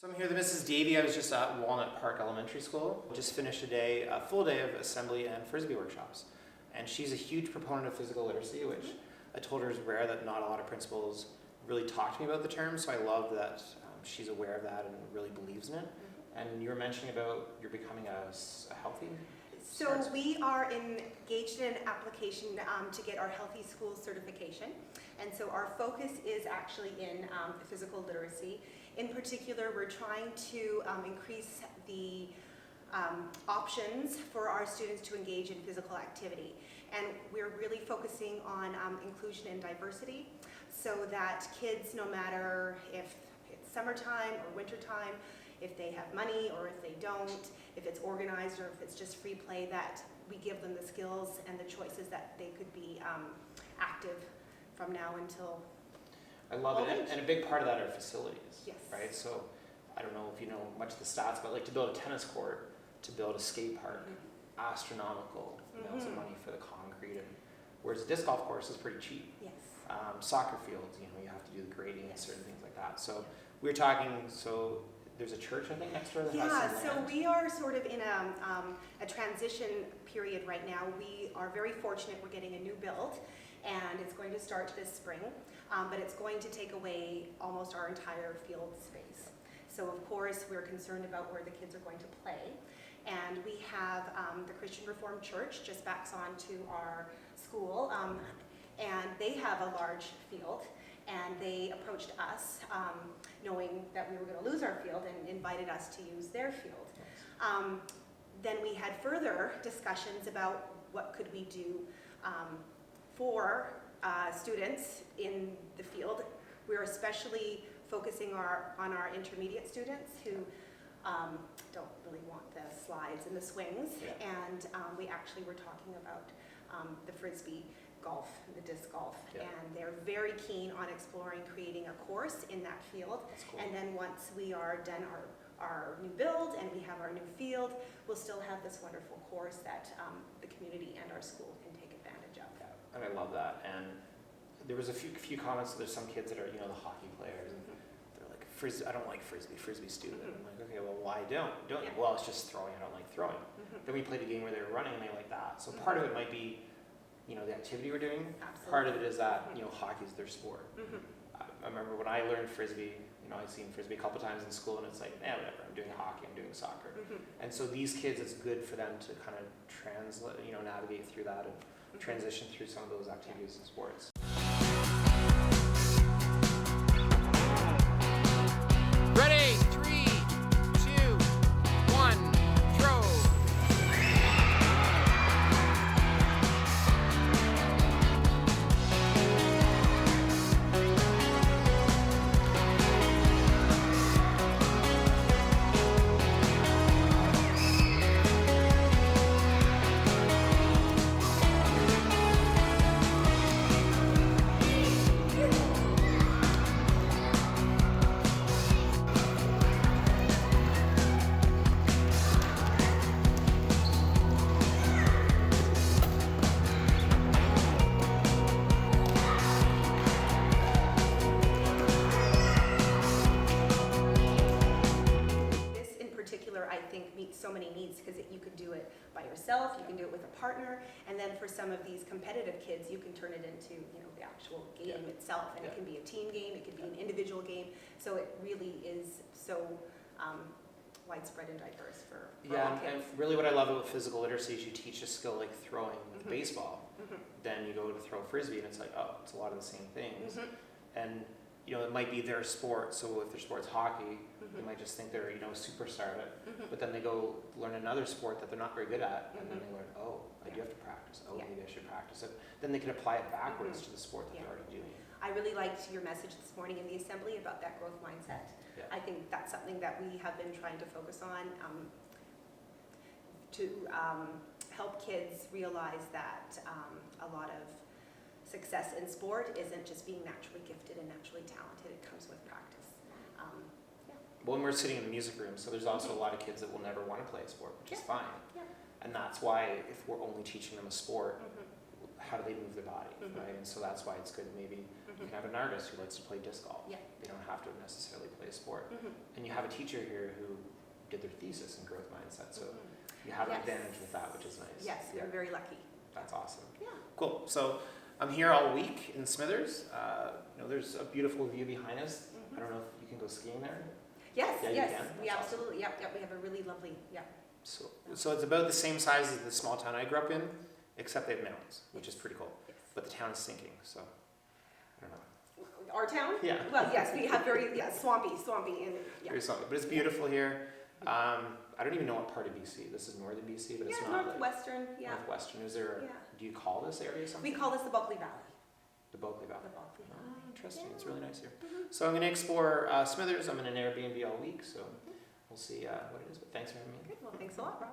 So I'm here with Mrs. Davey. I was just at Walnut Park Elementary School. Just finished a full day of assembly and Frisbee workshops. And she's a huge proponent of physical literacy, which I told her is rare that not a lot of principals really talk to me about the term. So I love that she's aware of that and really believes in it. And you were mentioning about you're becoming a healthy. So we are engaged in an application to get our Healthy Schools certification. And so our focus is actually in physical literacy. In particular, we're trying to increase the options for our students to engage in physical activity. And we're really focusing on inclusion and diversity so that kids, no matter if it's summertime or wintertime, if they have money or if they don't, if it's organized or if it's just free play, that we give them the skills and the choices that they could be active from now until I love it, and a big part of that are facilities, yes. Right? So I don't know if you know much of the stats, but like to build a tennis court, to build a skate park, astronomical amounts of money for the concrete, and whereas a disc golf course is pretty cheap. Yes. Soccer fields, you have to do the grading and certain things like that. So we were talking, so there's a church, I think, next door that has some land. So we are sort of in a transition period right now. We are very fortunate we're getting a new build, and it's going to start this spring, but it's going to take away almost our entire field space. So of course we're concerned about where the kids are going to play, and we have the Christian Reformed Church just backs on to our school, and they have a large field, and they approached us knowing that we were going to lose our field and invited us to use their field. Then we had further discussions about what could we do for students in the field. We're especially focusing on our intermediate students who don't really want the slides and the swings, and we actually were talking about the Frisbee golf, the disc golf, and they're very keen on exploring creating a course in that field. Cool. And then once we are done our new build and we have our new field, we'll still have this wonderful course that the community and our school can take advantage of. And I love that. And there was a few comments. There's some kids that are, the hockey players, and they're like, I don't like Frisbee student. I'm like, okay, well, why don't you? Well, it's just throwing. I don't like throwing. Then we played a game where they were running and they like that. So part of it might be, the activity we're doing. Absolutely. Part of it is that, hockey's their sport. I remember when I learned Frisbee, I'd seen Frisbee a couple times in school, and it's like, whatever, I'm doing hockey, I'm doing soccer. And so these kids, it's good for them to kind of translate, navigate through that and transition through some of those activities and sports. Ready? 3, 2, 1, throw. So many needs because you could do it by yourself, you can do it with a partner, and then for some of these competitive kids, you can turn it into the actual game itself, and it can be a team game, it can be an individual game. So it really is so widespread and diverse for all kids. And really what I love about physical literacy is you teach a skill like throwing with baseball. Then you go to throw Frisbee, and it's like, oh, it's a lot of the same things. And it might be their sport, so if their sport's hockey, they might just think they're, a superstar at it. But then they go learn another sport that they're not very good at, and then they learn, oh, I do have to practice. Oh, maybe I should practice it. Then they can apply it backwards to the sport that they're already doing. I really liked your message this morning in the assembly about that growth mindset. I think that's something that we have been trying to focus on to help kids realize that a lot of success in sport isn't just being naturally gifted and naturally talented. It comes with practice. Well, we're sitting in the music room, so there's also a lot of kids that will never want to play a sport, which is fine. And that's why if we're only teaching them a sport, how do they move their body, right? And so that's why it's good. Maybe you can have an artist who likes to play disc golf. Yeah. They don't have to necessarily play a sport. And you have a teacher here who did their thesis in growth mindset, so you have an Yes. advantage with that, which is nice. Yes, we're very lucky. That's awesome. Yeah. Cool. So I'm here all week in Smithers. You know, there's a beautiful view behind us. I don't know if you can go skiing there. Yes, Yeah, you yes, can? we That's absolutely, we have a really lovely, So it's about the same size as the small town I grew up in, except they have mountains, which is pretty cool. yes. But the town is sinking, so I don't know. Our town? Yeah. Well, yes, we have very, swampy, and, Very solid. But it's beautiful here. I don't even know what part of BC. This is northern BC, but it's yeah, not northwestern, like northwestern. Is there? Yeah. Do you call this area something? We call this the Bulkley Valley. The Bulkley Valley. The Bulkley Valley. Oh, interesting. Yeah. It's really nice here. So I'm going to explore Smithers. I'm in an Airbnb all week, so we'll see what it is. But thanks for having me. Good, well, thanks a lot, Rob.